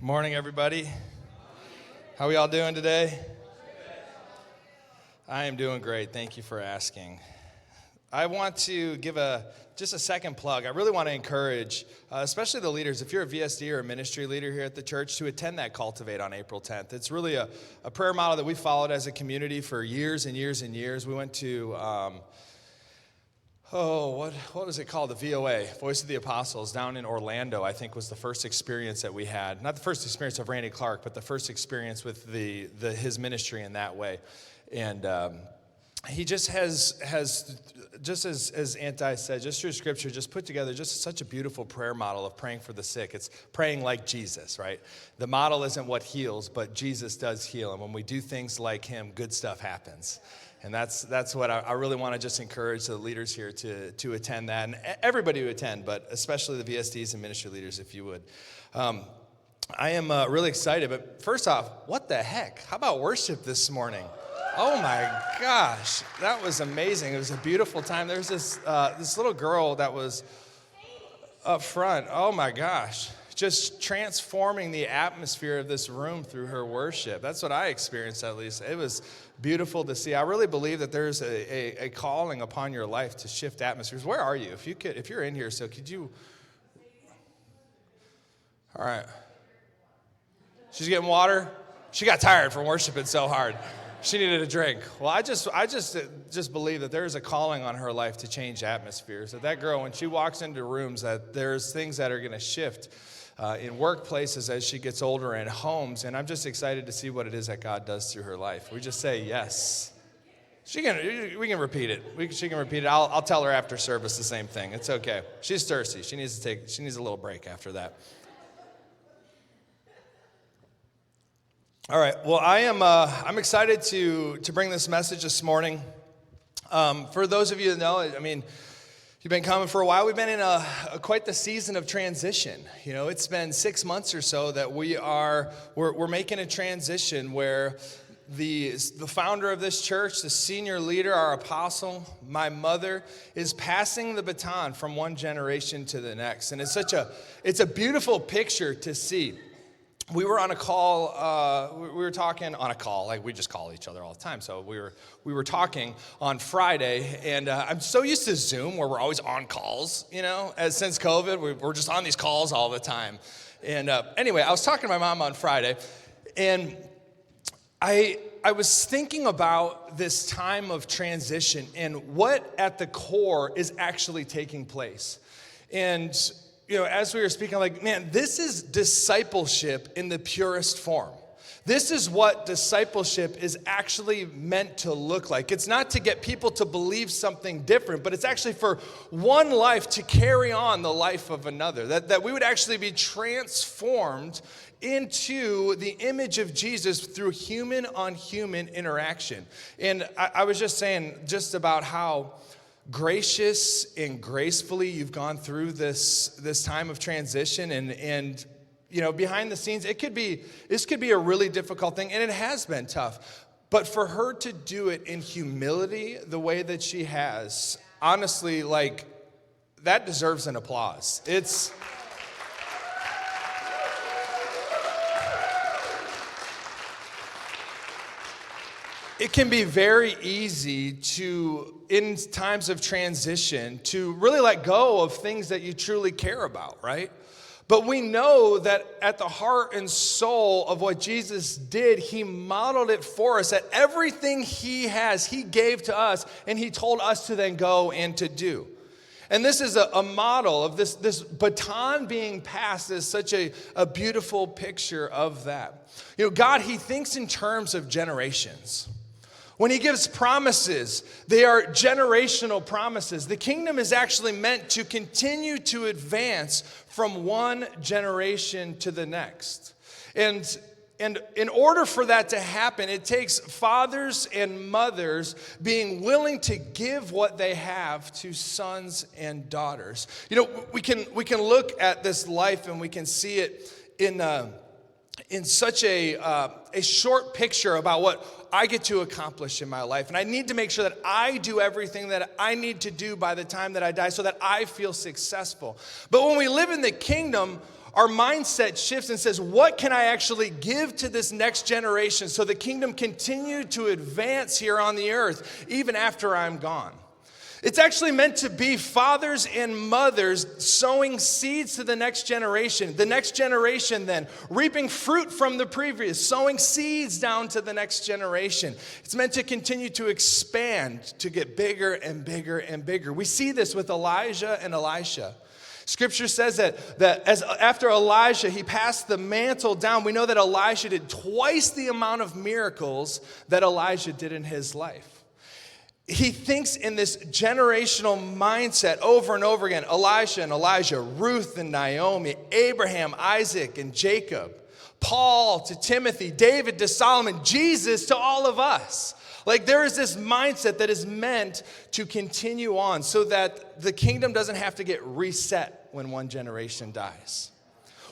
Morning, everybody. How we all doing today? I am doing great. Thank you for asking. I want to give just a second plug. I really want to encourage, especially the leaders, if you're a VSD or a ministry leader here at the church, to attend that Cultivate on April 10th. It's really a prayer model that we followed as a community for years and years and years. We went to, what was it called? The VOA, Voice of the Apostles, down in Orlando, I think was the first experience that we had. Not the first experience of Randy Clark, but the first experience with his ministry in that way. And he just has just as Anti said, just through Scripture, just put together just such a beautiful prayer model of praying for the sick. It's praying like Jesus, right? The model isn't what heals, but Jesus does heal. And when we do things like him, good stuff happens. And that's what I really want to just encourage the leaders here to attend that, and everybody who attend, but especially the VSDs and ministry leaders, if you would. I am really excited, but first off, what the heck? How about worship this morning? Oh my gosh, that was amazing. It was a beautiful time. There's this little girl that was up front. Oh my gosh, just transforming the atmosphere of this room through her worship. That's what I experienced, at least. It was beautiful to see. I really believe that there's a calling upon your life to shift atmospheres. Where are you? If you're in here, so could you? All right. She's getting water. She got tired from worshiping so hard. She needed a drink. Well, I just believe that there's a calling on her life to change atmospheres. That girl, when she walks into rooms, that there's things that are going to shift in workplaces as she gets older and homes. And I'm just excited to see what it is that God does through her life. We just say yes. We can repeat it. She can repeat it. I'll tell her after service the same thing. It's okay. She's thirsty. She needs a little break after that. All right. Well, I'm excited to bring this message this morning. For those of you that know, I mean, you've been coming for a while. We've been in quite the season of transition. You know, it's been 6 months or so that we're making a transition where the founder of this church, the senior leader, our apostle, my mother, is passing the baton from one generation to the next, and it's a beautiful picture to see. We were on a call, we were talking on a call, like we just call each other all the time. So we were talking on Friday, and I'm so used to Zoom where we're always on calls, you know, since COVID, we're just on these calls all the time. And anyway, I was talking to my mom on Friday, and I was thinking about this time of transition and what at the core is actually taking place. And you know, as we were speaking, like, man, this is discipleship in the purest form. This is what discipleship is actually meant to look like. It's not to get people to believe something different, but it's actually for one life to carry on the life of another. That we would actually be transformed into the image of Jesus through human-on-human interaction. And I was just saying just about how gracious and gracefully you've gone through this time of transition, and you know, behind the scenes, this could be a really difficult thing, and it has been tough. But for her to do it in humility the way that she has, honestly, like, that deserves an applause. It can be very easy to, in times of transition, to really let go of things that you truly care about, right? But we know that at the heart and soul of what Jesus did, he modeled it for us, that everything he has, he gave to us, and he told us to then go and to do. And this is a model of this baton being passed is such a beautiful picture of that. You know, God, he thinks in terms of generations. When he gives promises, they are generational promises. The kingdom is actually meant to continue to advance from one generation to the next. And in order for that to happen, it takes fathers and mothers being willing to give what they have to sons and daughters. You know, we can look at this life and we can see it in such a short picture about what I get to accomplish in my life. And I need to make sure that I do everything that I need to do by the time that I die so that I feel successful. But when we live in the kingdom, our mindset shifts and says, what can I actually give to this next generation so the kingdom continue to advance here on the earth even after I'm gone? It's actually meant to be fathers and mothers sowing seeds to the next generation. The next generation then reaping fruit from the previous, sowing seeds down to the next generation. It's meant to continue to expand, to get bigger and bigger and bigger. We see this with Elijah and Elisha. Scripture says that after Elijah, he passed the mantle down. We know that Elisha did twice the amount of miracles that Elijah did in his life. He thinks in this generational mindset over and over again. Elisha and Elijah, Ruth and Naomi, Abraham, Isaac and Jacob, Paul to Timothy, David to Solomon, Jesus to all of us. Like there is this mindset that is meant to continue on so that the kingdom doesn't have to get reset when one generation dies.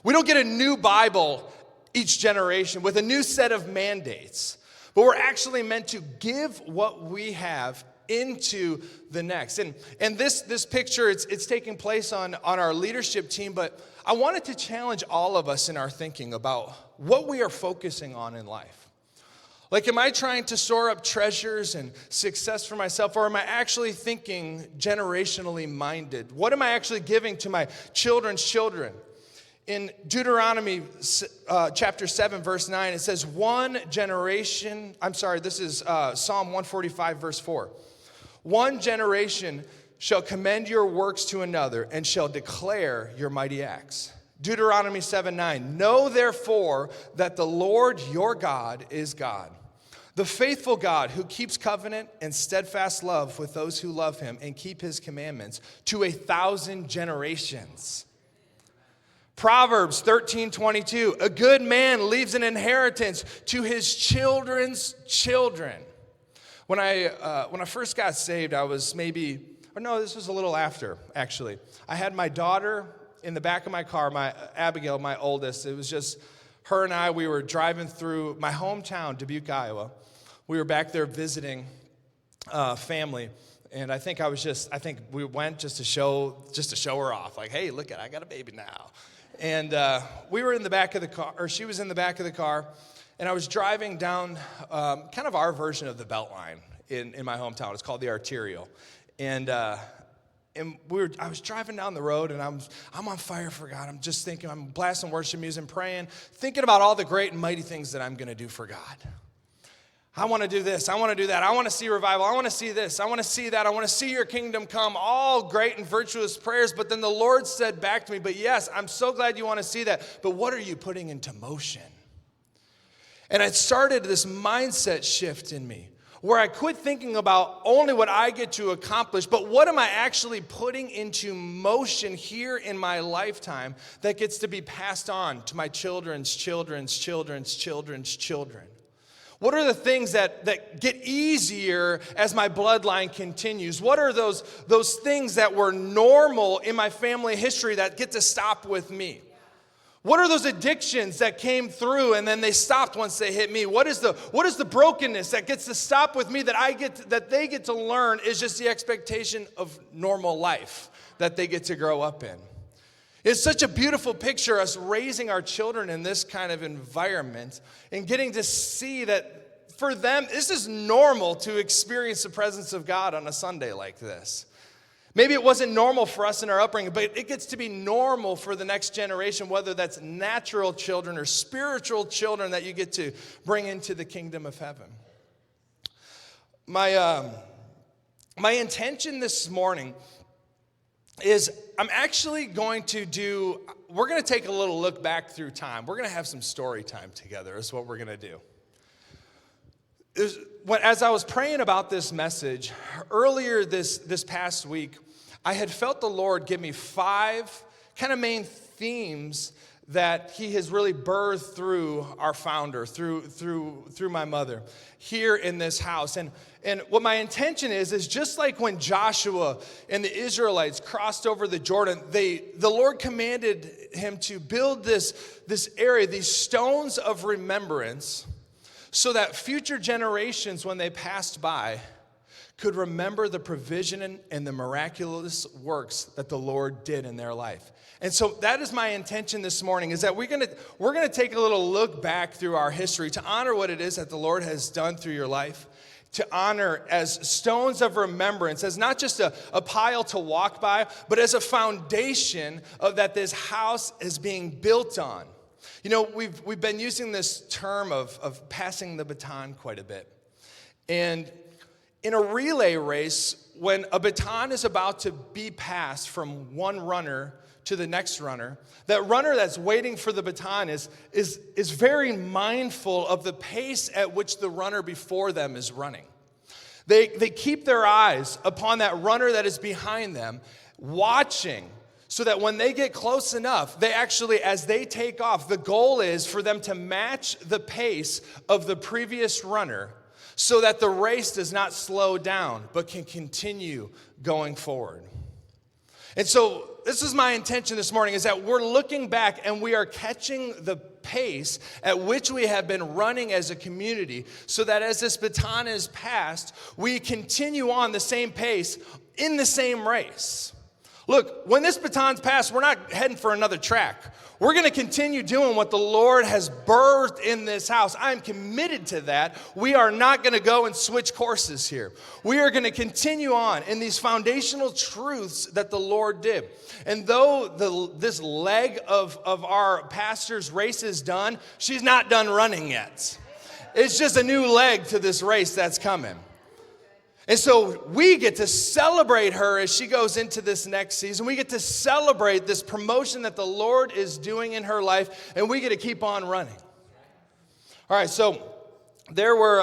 We don't get a new Bible each generation with a new set of mandates. But we're actually meant to give what we have into the next. And this picture, it's taking place on our leadership team, but I wanted to challenge all of us in our thinking about what we are focusing on in life. Like, am I trying to store up treasures and success for myself, or am I actually thinking generationally minded? What am I actually giving to my children's children? In Deuteronomy chapter 7, verse 9, it says, this is Psalm 145, verse 4. One generation shall commend your works to another and shall declare your mighty acts. Deuteronomy 7:9. Know therefore that the Lord your God is God, the faithful God who keeps covenant and steadfast love with those who love him and keep his commandments to 1,000 generations. Proverbs 13:22, a good man leaves an inheritance to his children's children. When I first got saved, I was this was a little after, actually. I had my daughter in the back of my car, Abigail, my oldest. It was just her and I. We were driving through my hometown, Dubuque, Iowa. We were back there visiting family. And I think we went just to show her off. Like, hey, look, I got a baby now. And we were in the back of the car, or she was in the back of the car, and I was driving down kind of our version of the Beltline in my hometown. It's called the Arterial. And I was driving down the road, and I'm on fire for God. I'm just thinking, I'm blasting worship music, praying, thinking about all the great and mighty things that I'm going to do for God. I want to do this. I want to do that. I want to see revival. I want to see this. I want to see that. I want to see your kingdom come. All great and virtuous prayers. But then the Lord said back to me, but yes, I'm so glad you want to see that. But what are you putting into motion? And it started this mindset shift in me where I quit thinking about only what I get to accomplish, but what am I actually putting into motion here in my lifetime that gets to be passed on to my children's children's children's children's children? What are the things that get easier as my bloodline continues? What are those things that were normal in my family history that get to stop with me? What are those addictions that came through and then they stopped once they hit me? What is the brokenness that gets to stop with me that they get to learn is just the expectation of normal life that they get to grow up in? It's such a beautiful picture, us raising our children in this kind of environment and getting to see that for them, this is normal to experience the presence of God on a Sunday like this. Maybe it wasn't normal for us in our upbringing, but it gets to be normal for the next generation, whether that's natural children or spiritual children that you get to bring into the kingdom of heaven. My intention this morning is we're going to take a little look back through time. We're going to have some story time together is what we're going to do. As I was praying about this message, earlier this past week, I had felt the Lord give me 5 kind of main themes that he has really birthed through our founder, through my mother, here in this house. And what my intention is just like when Joshua and the Israelites crossed over the Jordan, the Lord commanded him to build this area, these stones of remembrance, so that future generations, when they passed by, could remember the provision and the miraculous works that the Lord did in their life. And so that is my intention this morning, is that we're gonna take a little look back through our history to honor what it is that the Lord has done through your life, to honor as stones of remembrance, as not just a pile to walk by, but as a foundation of that this house is being built on. You know, we've been using this term of passing the baton quite a bit. And in a relay race, when a baton is about to be passed from one runner to the next runner, that runner that's waiting for the baton is very mindful of the pace at which the runner before them is running. They keep their eyes upon that runner that is behind them, watching, so that when they get close enough, they actually, as they take off, the goal is for them to match the pace of the previous runner, so that the race does not slow down, but can continue going forward. And so this is my intention this morning, is that we're looking back and we are catching the pace at which we have been running as a community, so that as this baton is passed, we continue on the same pace in the same race. Look, when this baton's passed, we're not heading for another track. We're going to continue doing what the Lord has birthed in this house. I'm committed to that. We are not going to go and switch courses here. We are going to continue on in these foundational truths that the Lord did. And though this leg of our pastor's race is done, she's not done running yet. It's just a new leg to this race that's coming. And so we get to celebrate her as she goes into this next season. We get to celebrate this promotion that the Lord is doing in her life, and we get to keep on running. All right, so there were,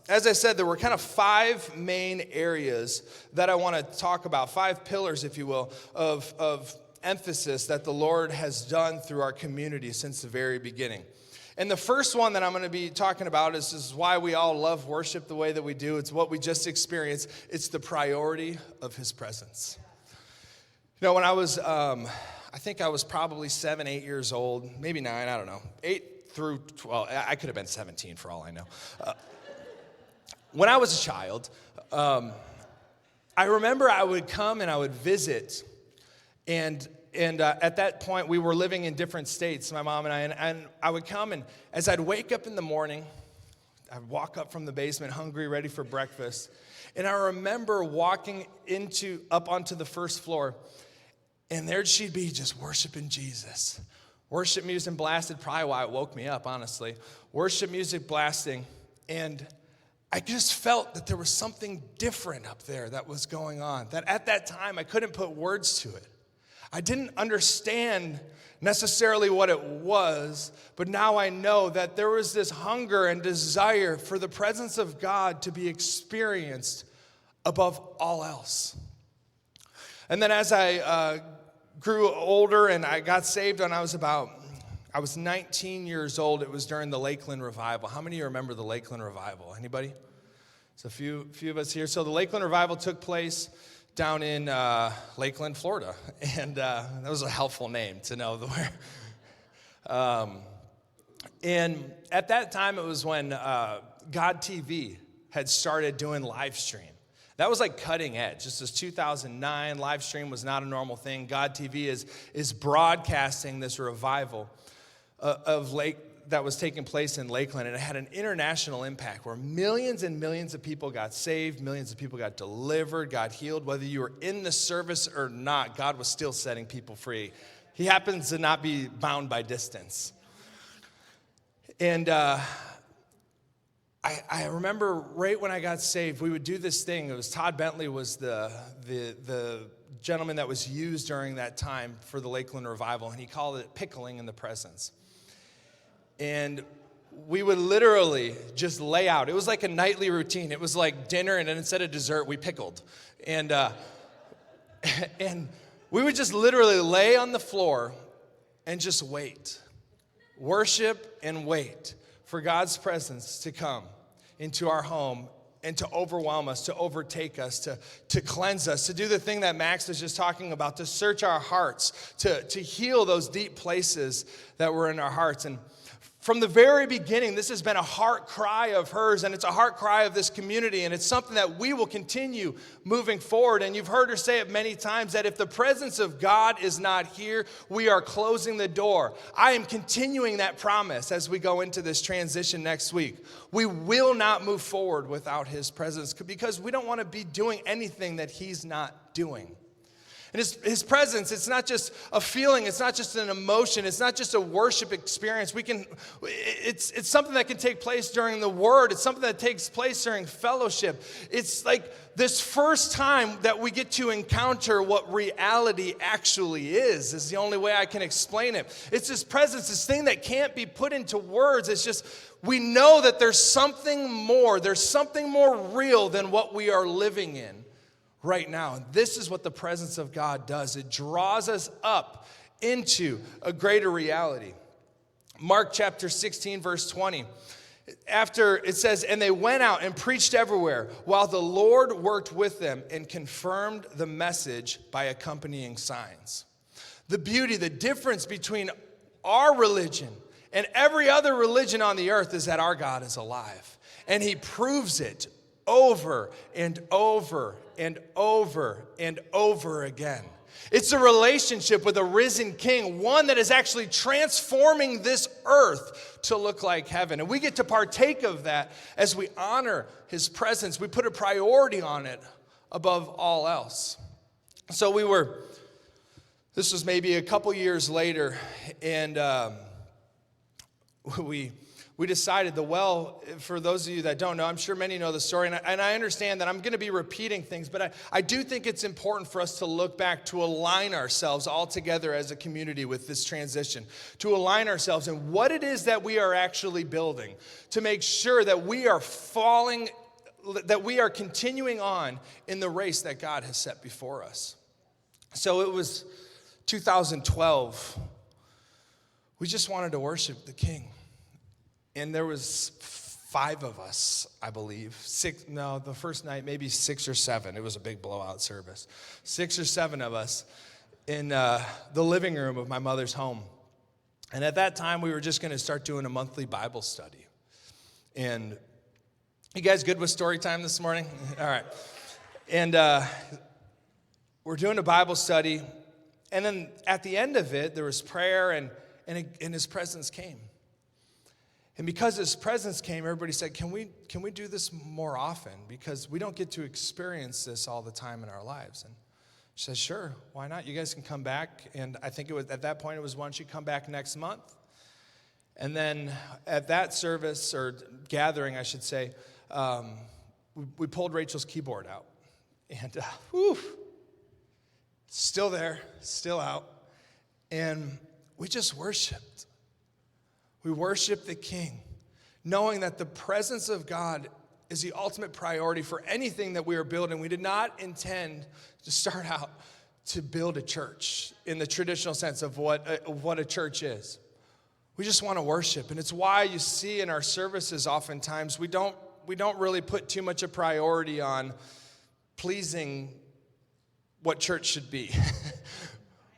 as I said, there were kind of 5 main areas that I want to talk about, 5 pillars, if you will, of emphasis that the Lord has done through our community since the very beginning. And the first one that I'm going to be talking about is why we all love worship the way that we do. It's what we just experienced. It's the priority of His presence. You know, when I was, I think I was probably 7, 8 years old, maybe 9, I don't know, 8 through 12. I could have been 17 for all I know. When I was a child, I remember I would come and I would visit, and at that point, we were living in different states, my mom and I, and I would come, and as I'd wake up in the morning, I'd walk up from the basement, hungry, ready for breakfast, and I remember walking up onto the first floor, and there she'd be just worshiping Jesus. Worship music blasted, probably why it woke me up, honestly. Worship music blasting, and I just felt that there was something different up there that was going on, that at that time I couldn't put words to it. I didn't understand necessarily what it was, but now I know that there was this hunger and desire for the presence of God to be experienced above all else. And then as I grew older and I got saved when I was 19 years old, it was during the Lakeland Revival. How many of you remember the Lakeland Revival? Anybody? There's a few of us here. So the Lakeland Revival took place down in Lakeland, Florida, and that was a helpful name to know where. And at that time, it was when God TV had started doing live stream. That was like cutting edge. This was 2009. Live stream was not a normal thing. God TV is broadcasting this revival that was taking place in Lakeland, and it had an international impact where millions and millions of people got saved, millions of people got delivered, got healed. Whether you were in the service or not, God was still setting people free. He happens to not be bound by distance. And I remember right when I got saved, we would do this thing. It was Todd Bentley was the gentleman that was used during that time for the Lakeland Revival, and he called it pickling in the presence. And we would literally just lay out. It was like a nightly routine. It was like dinner, and then instead of dessert, we pickled. And we would just literally lay on the floor and just wait. Worship and wait for God's presence to come into our home and to overwhelm us, to overtake us, to cleanse us, to do the thing that Max was just talking about, to search our hearts, to heal those deep places that were in our hearts. And From the very beginning, this has been a heart cry of hers, and it's a heart cry of this community, and it's something that we will continue moving forward. And you've heard her say it many times that if the presence of God is not here, we are closing the door. I am continuing that promise as we go into this transition next week. We will not move forward without his presence because we don't want to be doing anything that he's not doing. And his presence, it's not just a feeling, it's not just an emotion, it's not just a worship experience. It's something that can take place during the word, it's something that takes place during fellowship. It's like this first time that we get to encounter what reality actually is the only way I can explain it. It's this presence, this thing that can't be put into words. It's just, we know that there's something more real than what we are living in right now. And this is what the presence of God does. It draws us up into a greater reality. Mark chapter 16, verse 20. After it says, and they went out and preached everywhere while the Lord worked with them and confirmed the message by accompanying signs. The beauty, the difference between our religion and every other religion on the earth is that our God is alive. And he proves it over and over and over and over again. It's a relationship with a risen king, one that is actually transforming this earth to look like heaven. And we get to partake of that as we honor his presence. We put a priority on it above all else. So this was maybe a couple years later, and we decided for those of you that don't know, I'm sure many know the story, and I understand that I'm going to be repeating things, but I do think it's important for us to look back, to align ourselves all together as a community with this transition, to align ourselves in what it is that we are actually building, to make sure that we are continuing on in the race that God has set before us. So it was 2012. We just wanted to worship the King. And there was 5 of us, I believe. The first night, maybe 6 or 7. It was a big blowout service. 6 or 7 of us in the living room of my mother's home. And at that time, we were just going to start doing a monthly Bible study. And you guys good with story time this morning? All right. And we're doing a Bible study. And then at the end of it, there was prayer, and his presence came. And because his presence came, everybody said, can we do this more often? Because we don't get to experience this all the time in our lives. And she said, sure, why not? You guys can come back. And I think it was at that point, it was, why don't you come back next month? And then at that service, or gathering, I should say, we pulled Rachel's keyboard out. And still there, still out. And we just worshiped. We worship the King, knowing that the presence of God is the ultimate priority for anything that we are building. We did not intend to start out to build a church in the traditional sense of what a church is. We just want to worship, and it's why you see in our services oftentimes we don't really put too much a priority on pleasing what church should be.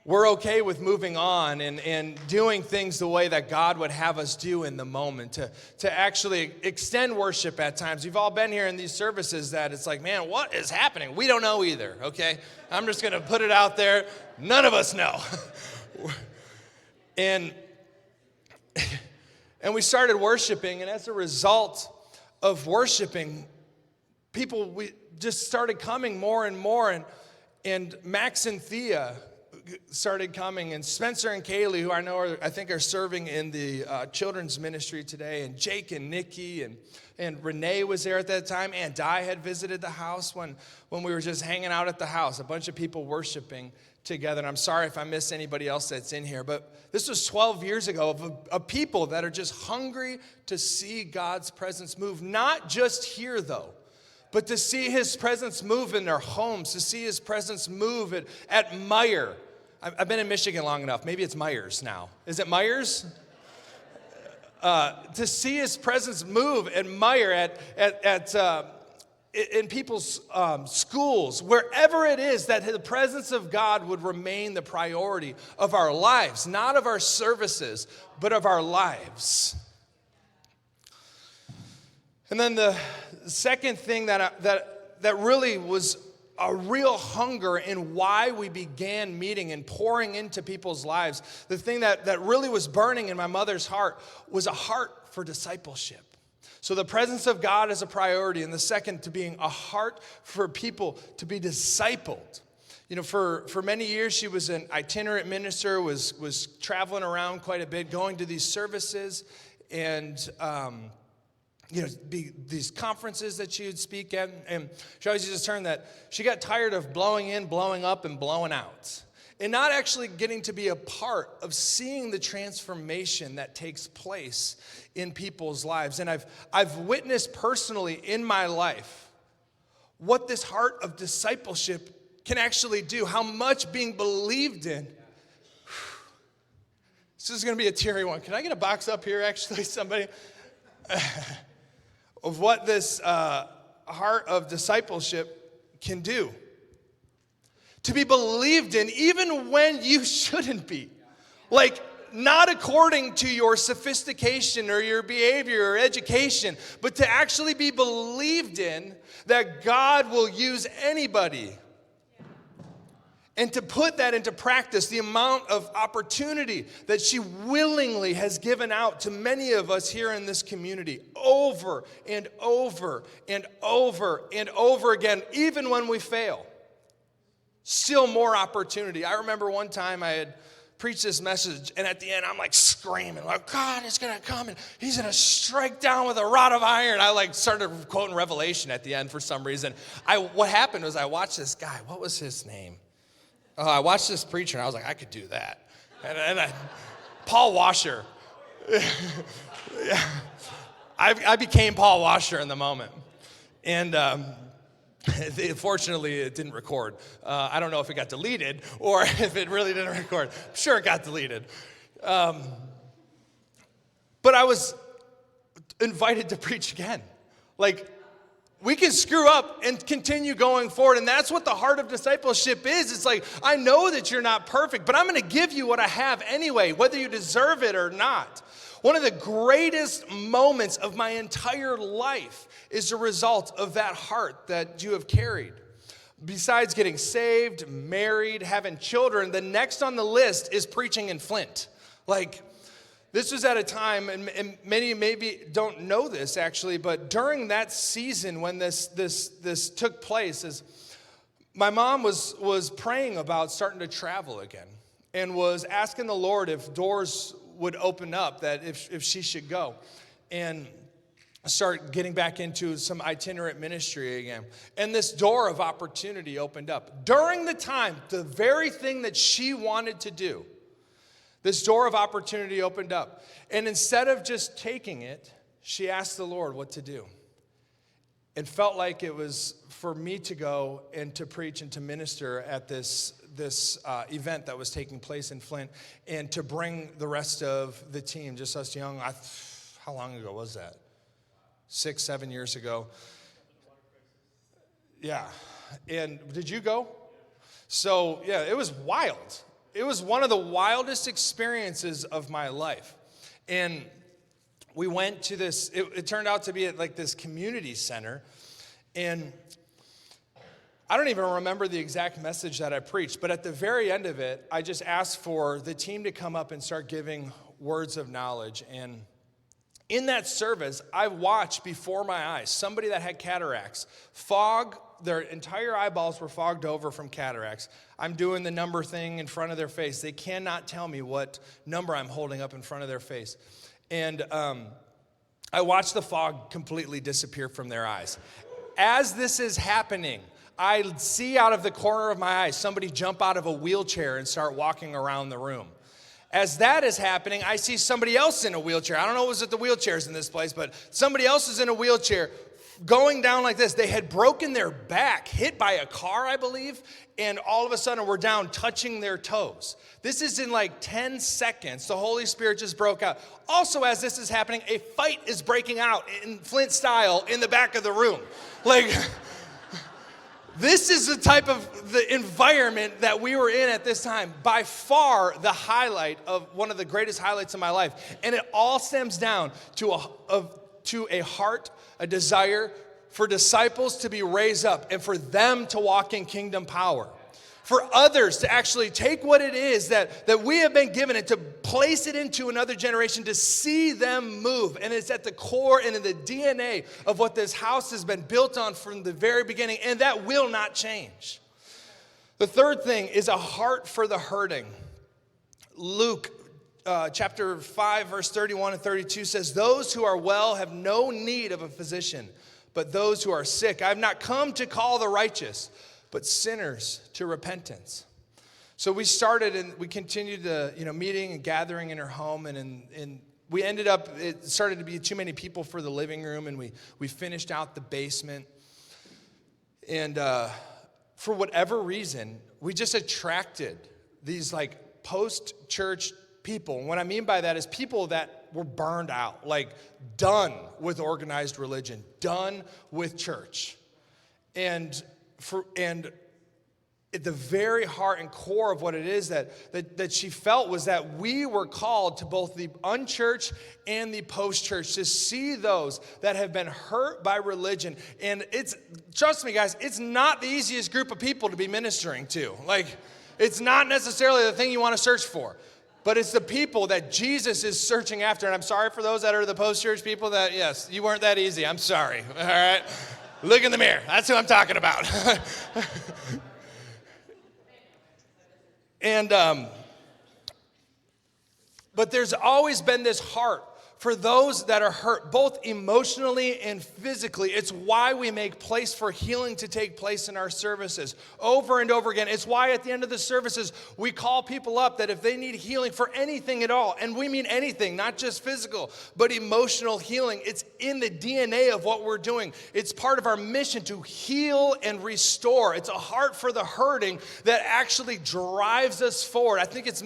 We're okay with moving on and doing things the way that God would have us do in the moment, to actually extend worship at times. You've all been here in these services that it's like, man, what is happening? We don't know either, okay? I'm just going to put it out there. None of us know. And we started worshiping, and as a result of worshiping, we just started coming more and more, and Max and Thea started coming, and Spencer and Kaylee, who I think are serving in the children's ministry today, and Jake and Nikki, and Renee was there at that time, and Di had visited the house when we were just hanging out at the house, a bunch of people worshiping together. And I'm sorry if I missed anybody else that's in here, but this was 12 years ago of people that are just hungry to see God's presence move, not just here though, but to see his presence move in their homes, to see his presence move at Meyer. I've been in Michigan long enough. Maybe it's Myers now. Is it Myers? To see his presence move at Meyer, in people's schools, wherever it is, that the presence of God would remain the priority of our lives, not of our services, but of our lives. And then the second thing that really was a real hunger in why we began meeting and pouring into people's lives, the thing that really was burning in my mother's heart was a heart for discipleship. So the presence of God is a priority, and the second to being a heart for people to be discipled. You know, for many years she was an itinerant minister, was traveling around quite a bit, going to these services and these conferences that she would speak at, and she always used to turn that she got tired of blowing in, blowing up, and blowing out, and not actually getting to be a part of seeing the transformation that takes place in people's lives. And I've witnessed personally in my life what this heart of discipleship can actually do, how much being believed in. This is going to be a teary one. Can I get a box up here, actually, somebody? Of what this heart of discipleship can do. To be believed in even when you shouldn't be. Like, not according to your sophistication or your behavior or education, but to actually be believed in that God will use anybody. And to put that into practice, the amount of opportunity that she willingly has given out to many of us here in this community over and over and over and over again, even when we fail. Still more opportunity. I remember one time I had preached this message, and at the end I'm like screaming, like, God is going to come and he's going to strike down with a rod of iron. I like started quoting Revelation at the end for some reason. What happened was I watched this guy. What was his name? I watched this preacher, and I was like, I could do that. Paul Washer. I became Paul Washer in the moment. And fortunately, it didn't record. I don't know if it got deleted or if it really didn't record. I'm sure it got deleted. But I was invited to preach again. Like, we can screw up and continue going forward. And that's what the heart of discipleship is. It's like, I know that you're not perfect, but I'm going to give you what I have anyway, whether you deserve it or not. One of the greatest moments of my entire life is the result of that heart that you have carried. Besides getting saved, married, having children, the next on the list is preaching in Flint. Like, this was at a time, and many maybe don't know this actually, but during that season when this took place, is my mom was praying about starting to travel again and was asking the Lord if doors would open up, that if she should go and start getting back into some itinerant ministry again. And this door of opportunity opened up. During the time, the very thing that she wanted to do, this door of opportunity opened up. And instead of just taking it, she asked the Lord what to do. It felt like it was for me to go and to preach and to minister at this event that was taking place in Flint, and to bring the rest of the team, just us young. How long ago was that? 6, 7 years ago. Yeah. And did you go? So, yeah, it was wild. It was one of the wildest experiences of my life. And we went to this, it turned out to be at like this community center. And I don't even remember the exact message that I preached, but at the very end of it, I just asked for the team to come up and start giving words of knowledge. And in that service, I watched before my eyes somebody that had cataracts, their entire eyeballs were fogged over from cataracts. I'm doing the number thing in front of their face. They cannot tell me what number I'm holding up in front of their face. And I watched the fog completely disappear from their eyes. As this is happening, I see out of the corner of my eye somebody jump out of a wheelchair and start walking around the room. As that is happening, I see somebody else in a wheelchair. I don't know if it was at the wheelchairs in this place, but somebody else is in a wheelchair going down like this. They had broken their back, hit by a car, I believe, and all of a sudden were down touching their toes. This is in like 10 seconds. The Holy Spirit just broke out. Also, as this is happening, a fight is breaking out in Flint style in the back of the room. Like, this is the type of the environment that we were in at this time. By far the highlight of one of the greatest highlights of my life. And it all stems down to to a heart, a desire for disciples to be raised up and for them to walk in kingdom power. For others to actually take what it is that we have been given and to place it into another generation, to see them move. And it's at the core and in the DNA of what this house has been built on from the very beginning, and that will not change. The third thing is a heart for the hurting. Luke chapter 5, verse 31 and 32 says, "Those who are well have no need of a physician, but those who are sick. I have not come to call the righteous, but sinners to repentance." So we started and we continued the meeting and gathering in her home, and we ended up, it started to be too many people for the living room, and we finished out the basement. And for whatever reason, we just attracted these like post-church people. And what I mean by that is people that were burned out, like done with organized religion, done with church. And at the very heart and core of what it is that she felt was that we were called to both the unchurched and the post-church, to see those that have been hurt by religion. And trust me guys, it's not the easiest group of people to be ministering to. Like, it's not necessarily the thing you want to search for, but it's the people that Jesus is searching after. And I'm sorry for those that are the post-church people that, yes, you weren't that easy. I'm sorry, all right? Look in the mirror. That's who I'm talking about. But there's always been this heart for those that are hurt, both emotionally and physically. It's why we make place for healing to take place in our services over and over again. It's why at the end of the services, we call people up that if they need healing for anything at all, and we mean anything, not just physical, but emotional healing, it's in the DNA of what we're doing. It's part of our mission to heal and restore. It's a heart for the hurting that actually drives us forward. I think it's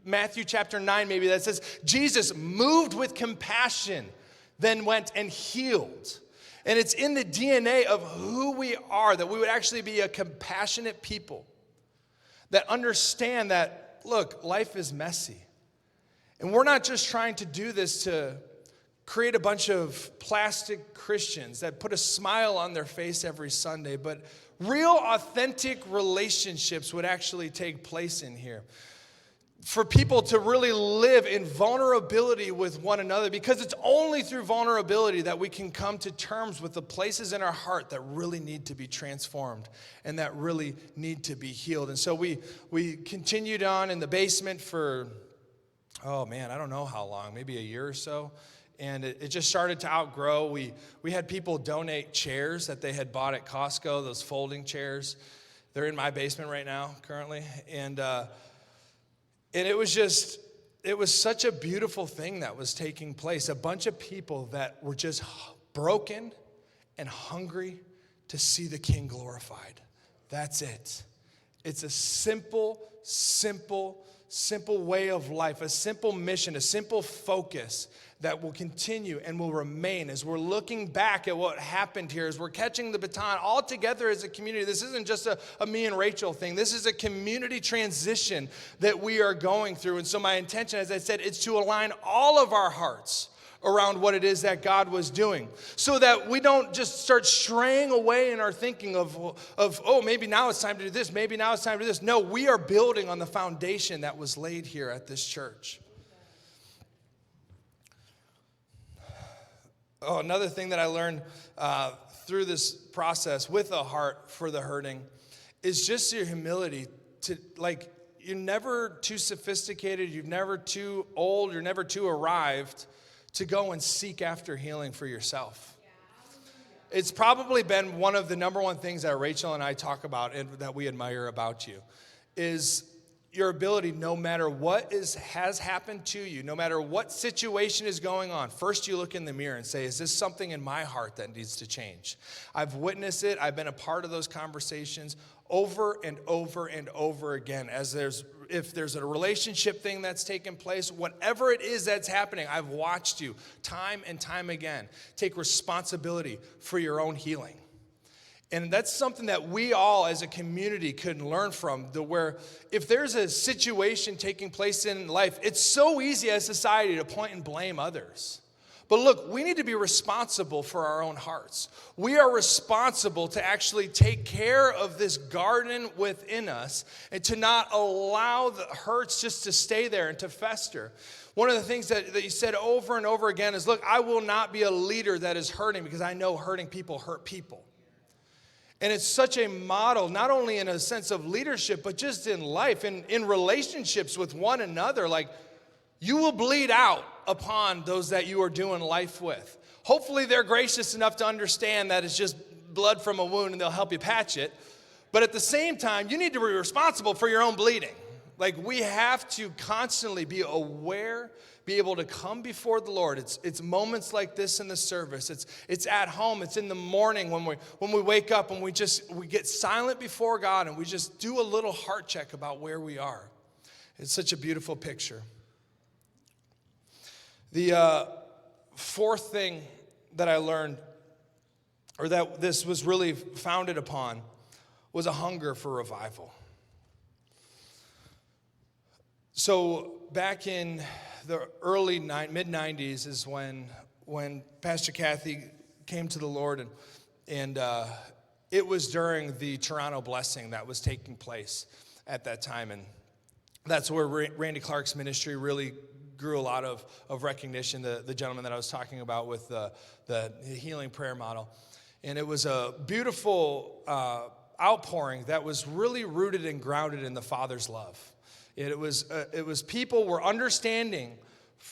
Matthew chapter 9 maybe that says, Jesus moved with compassion, then went and healed. And it's in the DNA of who we are that we would actually be a compassionate people that understand that, look, life is messy. And we're not just trying to do this to create a bunch of plastic Christians that put a smile on their face every Sunday, but real authentic relationships would actually take place in here. For people to really live in vulnerability with one another, because it's only through vulnerability that we can come to terms with the places in our heart that really need to be transformed and that really need to be healed. And so we continued on in the basement for, I don't know how long, maybe a year or so. And it just started to outgrow. We had people donate chairs that they had bought at Costco, those folding chairs. They're in my basement right now, currently. And it was such a beautiful thing that was taking place. A bunch of people that were just broken and hungry to see the King glorified. That's it. It's a simple way of life, a simple mission, a simple focus that will continue and will remain as we're looking back at what happened here, as we're catching the baton all together as a community. This isn't just a me and Rachel thing. This is a community transition that we are going through. And so my intention, as I said, is to align all of our hearts around what it is that God was doing, so that we don't just start straying away in our thinking of maybe now it's time to do this, maybe now it's time to do this. No, we are building on the foundation that was laid here at this church. Another thing that I learned through this process with a heart for the hurting is just your humility to, like, you're never too sophisticated, you're never too old, you're never too arrived to go and seek after healing for yourself. It's probably been one of the number one things that Rachel and I talk about and that we admire about you is your ability, no matter what has happened to you, no matter what situation is going on, first you look in the mirror and say, is this something in my heart that needs to change? I've witnessed it. I've been a part of those conversations over and over and over again. If there's a relationship thing that's taken place, whatever it is that's happening, I've watched you time and time again take responsibility for your own healing. And that's something that we all as a community could learn from, where if there's a situation taking place in life, it's so easy as society to point and blame others. But look, we need to be responsible for our own hearts. We are responsible to actually take care of this garden within us and to not allow the hurts just to stay there and to fester. One of the things that you said over and over again is, look, I will not be a leader that is hurting because I know hurting people hurt people. And it's such a model, not only in a sense of leadership, but just in life, in relationships with one another. Like, you will bleed out upon those that you are doing life with. Hopefully they're gracious enough to understand that it's just blood from a wound and they'll help you patch it. But at the same time, you need to be responsible for your own bleeding. Like, we have to constantly be aware, be able to come before the Lord. It's moments like this in the service. It's at home. It's in the morning when we wake up and we get silent before God and we just do a little heart check about where we are. It's such a beautiful picture. The fourth thing that I learned, or that this was really founded upon, was a hunger for revival. So back in the early mid-90s is when Pastor Kathy came to the Lord, and it was during the Toronto blessing that was taking place at that time, and that's where Randy Clark's ministry really grew a lot of recognition, the gentleman that I was talking about with the healing prayer model. And it was a beautiful outpouring that was really rooted and grounded in the Father's love. It was people were understanding,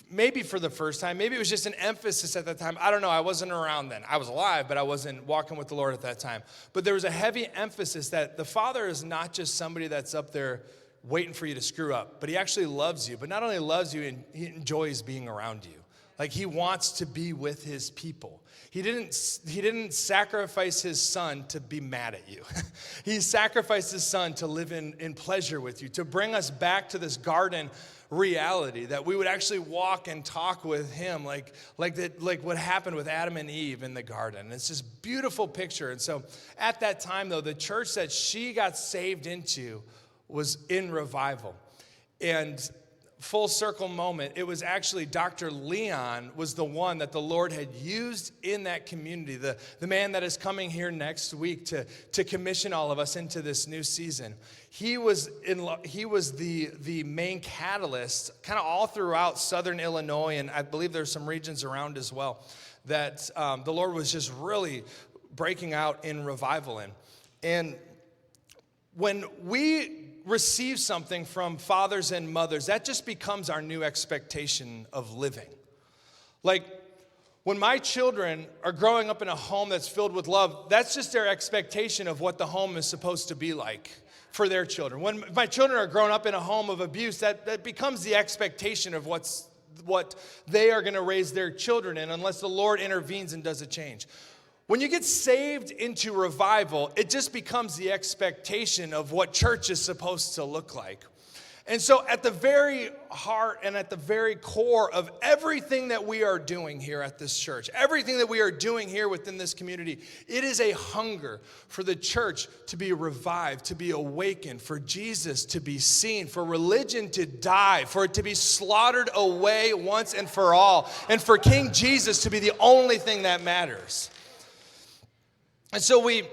maybe for the first time, maybe it was just an emphasis at that time. I don't know, I wasn't around then. I was alive, but I wasn't walking with the Lord at that time. But there was a heavy emphasis that the Father is not just somebody that's up there waiting for you to screw up, but he actually loves you. But not only loves you, he enjoys being around you. Like, he wants to be with his people. He didn't sacrifice his son to be mad at you. He sacrificed his son to live in pleasure with you, to bring us back to this garden reality, that we would actually walk and talk with him like what happened with Adam and Eve in the garden. It's this beautiful picture. And so at that time, though, the church that she got saved into was in revival. And full circle moment, it was actually Dr. Leon was the one that the Lord had used in that community, the man that is coming here next week to commission all of us into this new season. He was the main catalyst kind of all throughout southern Illinois, and I believe there's some regions around as well, that the Lord was just really breaking out in revival in. And when we receive something from fathers and mothers, that just becomes our new expectation of living. Like, when my children are growing up in a home that's filled with love, that's just their expectation of what the home is supposed to be like for their children. When my children are growing up in a home of abuse, that becomes the expectation of what they are going to raise their children in, unless the Lord intervenes and does a change. When you get saved into revival, it just becomes the expectation of what church is supposed to look like. And so at the very heart and at the very core of everything that we are doing here at this church, everything that we are doing here within this community, it is a hunger for the church to be revived, to be awakened, for Jesus to be seen, for religion to die, for it to be slaughtered away once and for all, and for King Jesus to be the only thing that matters. And so we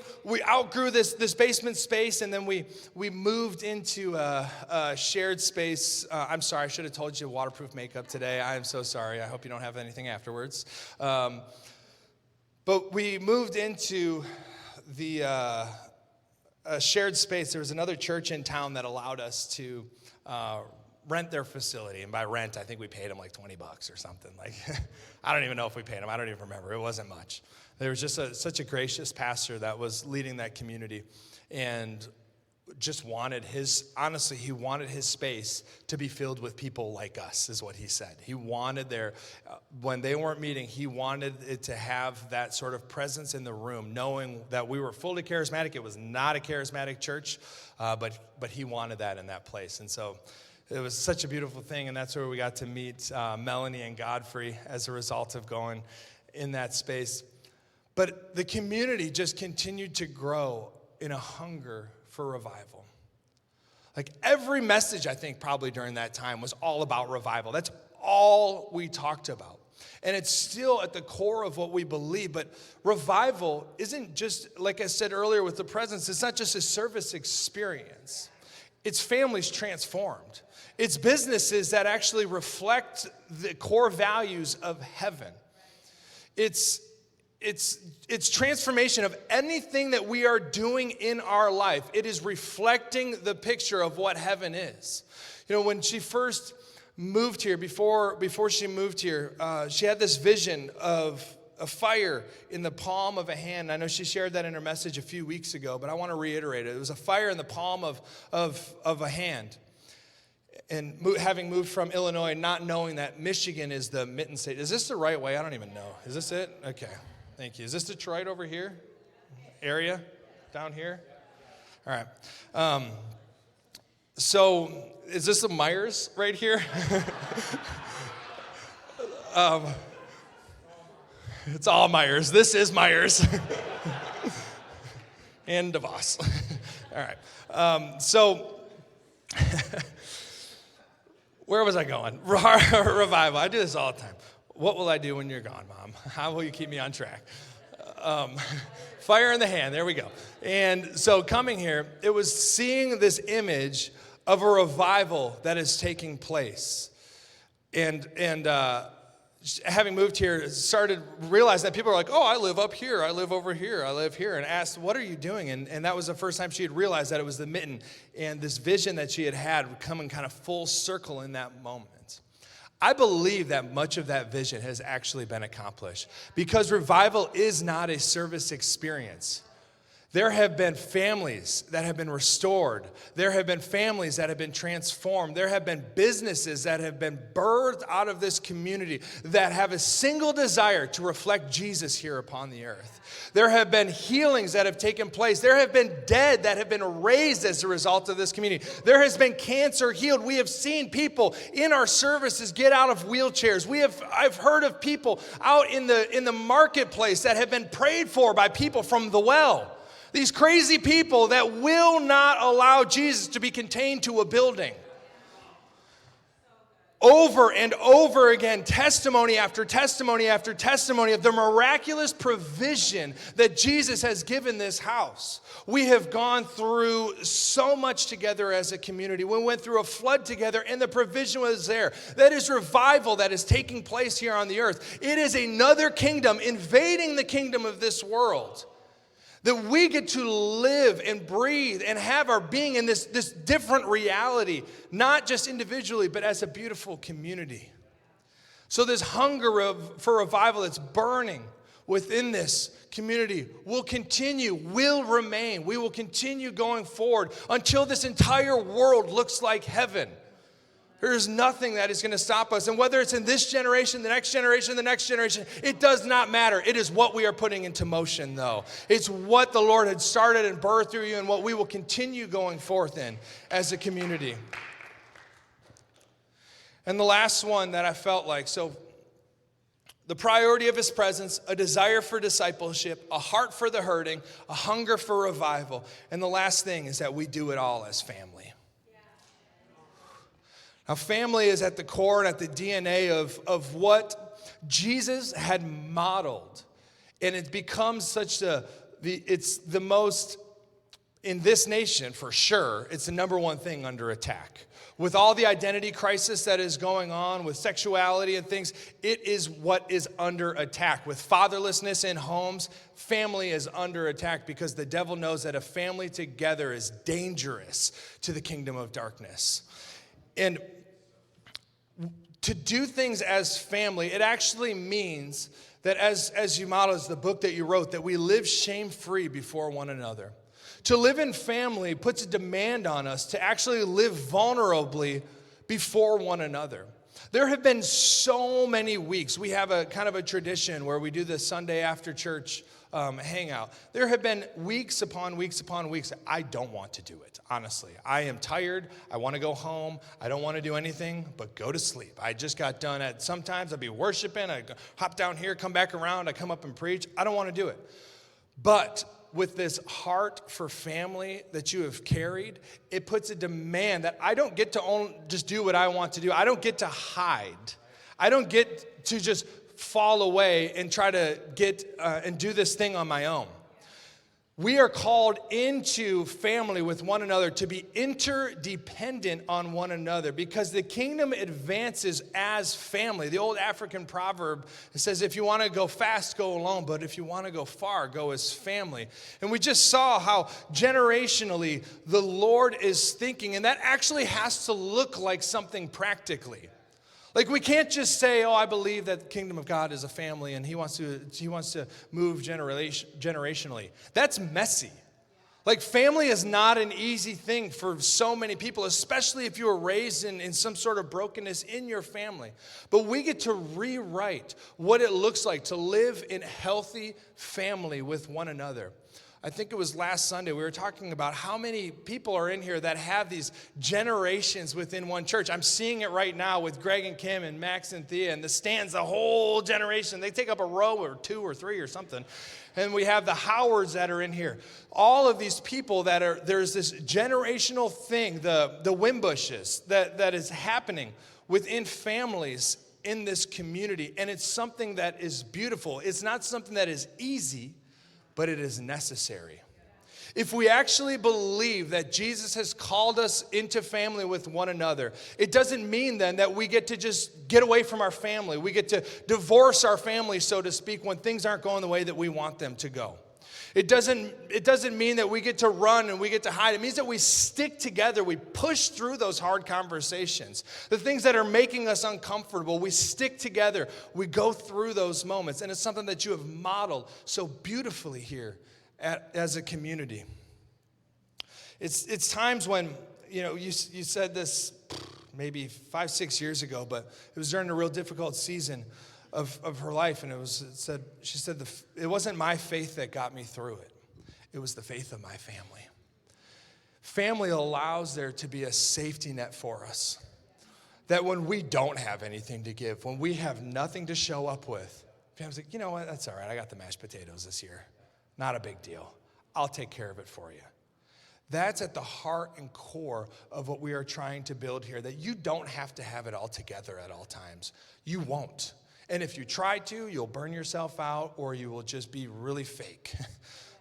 outgrew this basement space, and then we moved into a shared space. I'm sorry, I should have told you waterproof makeup today. I am so sorry. I hope you don't have anything afterwards. But we moved into the shared space. There was another church in town that allowed us to rent their facility. And by rent, I think we paid them like $20 or something. Like, I don't even know if we paid them. I don't even remember. It wasn't much. There was just such a gracious pastor that was leading that community, and just wanted he wanted his space to be filled with people like us, is what he said. He wanted when they weren't meeting, he wanted it to have that sort of presence in the room, knowing that we were fully charismatic. It was not a charismatic church, but he wanted that in that place. And so it was such a beautiful thing, and that's where we got to meet Melanie and Godfrey as a result of going in that space. But the community just continued to grow in a hunger for revival. Like, every message, I think, probably during that time was all about revival. That's all we talked about. And it's still at the core of what we believe. But revival isn't just, like I said earlier with the presence, it's not just a service experience. It's families transformed. It's businesses that actually reflect the core values of heaven. It's transformation of anything that we are doing in our life. It is reflecting the picture of what heaven is. You know, when she first moved here, before she moved here, she had this vision of a fire in the palm of a hand. I know she shared that in her message a few weeks ago, but I want to reiterate it. It was a fire in the palm of a hand. And having moved from Illinois, not knowing that Michigan is the mitten state. Is this the right way? I don't even know. Is this it? Okay. Thank you. Is this Detroit over here? Area? Down here? All right. So is this the Myers right here? It's all Myers. This is Myers. And DeVos. All right. Where was I going? Revival. I do this all the time. What will I do when you're gone, Mom? How will you keep me on track? Fire in the hand. There we go. And so coming here, it was seeing this image of a revival that is taking place. And having moved here, started realizing that people are like, oh, I live up here, I live over here, I live here, and asked, what are you doing? And that was the first time she had realized that it was the mitten, and this vision that she had coming kind of full circle in that moment. I believe that much of that vision has actually been accomplished because revival is not a service experience. There have been families that have been restored. There have been families that have been transformed. There have been businesses that have been birthed out of this community that have a single desire to reflect Jesus here upon the earth. There have been healings that have taken place. There have been dead that have been raised as a result of this community. There has been cancer healed. We have seen people in our services get out of wheelchairs. I've heard of people out in the marketplace that have been prayed for by people from the well. These crazy people that will not allow Jesus to be contained to a building. Over and over again, testimony after testimony after testimony of the miraculous provision that Jesus has given this house. We have gone through so much together as a community. We went through a flood together and the provision was there. That is revival that is taking place here on the earth. It is another kingdom invading the kingdom of this world. That we get to live and breathe and have our being in this different reality, not just individually, but as a beautiful community. So this hunger for revival that's burning within this community will continue, will remain. We will continue going forward until this entire world looks like heaven. There is nothing that is going to stop us. And whether it's in this generation, the next generation, the next generation, it does not matter. It is what we are putting into motion, though. It's what the Lord had started and birthed through you and what we will continue going forth in as a community. And the last one that I felt like, so the priority of his presence, a desire for discipleship, a heart for the hurting, a hunger for revival. And the last thing is that we do it all as family. Now, family is at the core and at the DNA of what Jesus had modeled. And it becomes it's the most, in this nation for sure, it's the number one thing under attack. With all the identity crisis that is going on, with sexuality and things, it is what is under attack. With fatherlessness in homes, family is under attack because the devil knows that a family together is dangerous to the kingdom of darkness. And to do things as family, it actually means that as you model, as the book that you wrote, that we live shame-free before one another. To live in family puts a demand on us to actually live vulnerably before one another. There have been so many weeks. We have a kind of a tradition where we do the Sunday after church hangout. There have been weeks upon weeks upon weeks. I don't want to do it, honestly. I am tired. I want to go home. I don't want to do anything but go to sleep. I just got done sometimes I'd be worshiping. I hop down here, come back around. I come up and preach. I don't want to do it. But with this heart for family that you have carried, it puts a demand that I don't get to just do what I want to do. I don't get to hide. I don't get to just fall away and try to get and do this thing on my own. We are called into family with one another to be interdependent on one another because the kingdom advances as family. The old African proverb says, if you want to go fast, go alone, but if you want to go far, go as family. And we just saw how generationally the Lord is thinking, and that actually has to look like something practically. Like we can't just say, oh, I believe that the kingdom of God is a family and he wants to move generationally. That's messy. Like family is not an easy thing for so many people, especially if you were raised in some sort of brokenness in your family. But we get to rewrite what it looks like to live in healthy family with one another. I think it was last Sunday, we were talking about how many people are in here that have these generations within one church. I'm seeing it right now with Greg and Kim and Max and Thea, and the stands, the whole generation. They take up a row or two or three or something. And we have the Howards that are in here. All of these people there's this generational thing, the Wimbushes, that is happening within families in this community. And it's something that is beautiful. It's not something that is easy, but it is necessary. If we actually believe that Jesus has called us into family with one another, it doesn't mean then that we get to just get away from our family. We get to divorce our family, so to speak, when things aren't going the way that we want them to go. It doesn't mean that we get to run and we get to hide. It means that we stick together. We push through those hard conversations. The things that are making us uncomfortable, we stick together. We go through those moments. And it's something that you have modeled so beautifully here as a community. It's times when, you said this maybe 5-6 years ago, but it was during a real difficult season of her life, and she said it wasn't my faith that got me through it. It was the faith of my family. Family allows there to be a safety net for us. That when we don't have anything to give, when we have nothing to show up with, family's like, you know what, that's all right. I got the mashed potatoes this year. Not a big deal. I'll take care of it for you. That's at the heart and core of what we are trying to build here, that you don't have to have it all together at all times. You won't. And if you try to, you'll burn yourself out or you will just be really fake.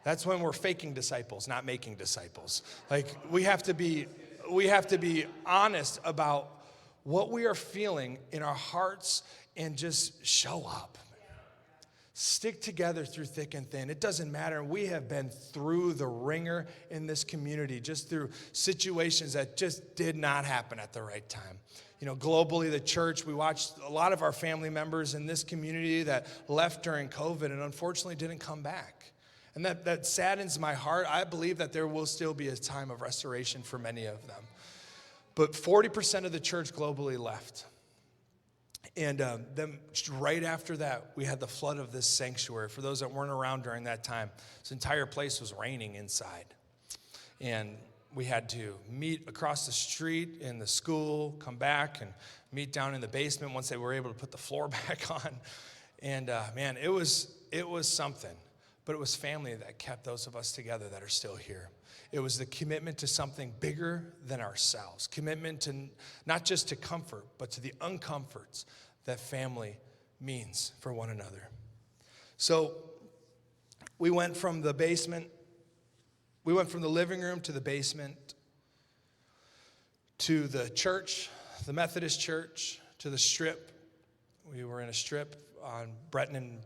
That's when we're faking disciples, not making disciples. Like we have to be honest about what we are feeling in our hearts and just show up. Stick together through thick and thin. It doesn't matter. We have been through the ringer in this community, just through situations that just did not happen at the right time. Globally, the church, we watched a lot of our family members in this community that left during COVID and unfortunately didn't come back. And that saddens my heart. I believe that there will still be a time of restoration for many of them. But 40% of the church globally left. And then right after that, we had the flood of this sanctuary. For those that weren't around during that time, this entire place was raining inside. And we had to meet across the street in the school, come back and meet down in the basement once they were able to put the floor back on. And man, it was something. But it was family that kept those of us together that are still here. It was the commitment to something bigger than ourselves. Commitment to not just to comfort, but to the uncomforts that family means for one another. So we went from the basement. We went from the living room to the basement, to the church, the Methodist church, to the strip. We were in a strip on Breton and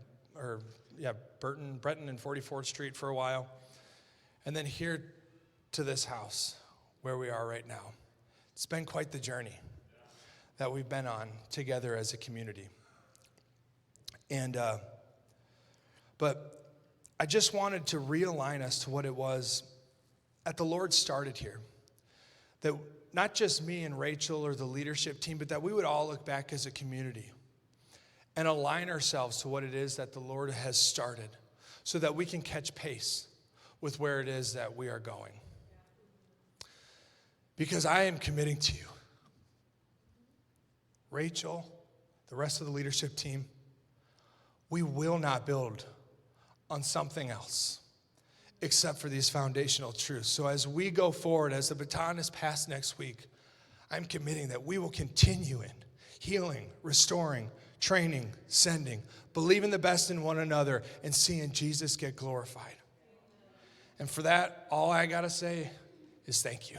44th Street for a while. And then here to this house where we are right now. It's been quite the journey that we've been on together as a community. And, but I just wanted to realign us to what it was that the Lord started here. That not just me and Rachel or the leadership team, but that we would all look back as a community and align ourselves to what it is that the Lord has started so that we can catch pace with where it is that we are going. Because I am committing to you, Rachel, the rest of the leadership team, we will not build on something else except for these foundational truths. So as we go forward, as the baton is passed next week, I'm committing that we will continue in healing, restoring, training, sending, believing the best in one another, and seeing Jesus get glorified. And for that, all I got to say is thank you.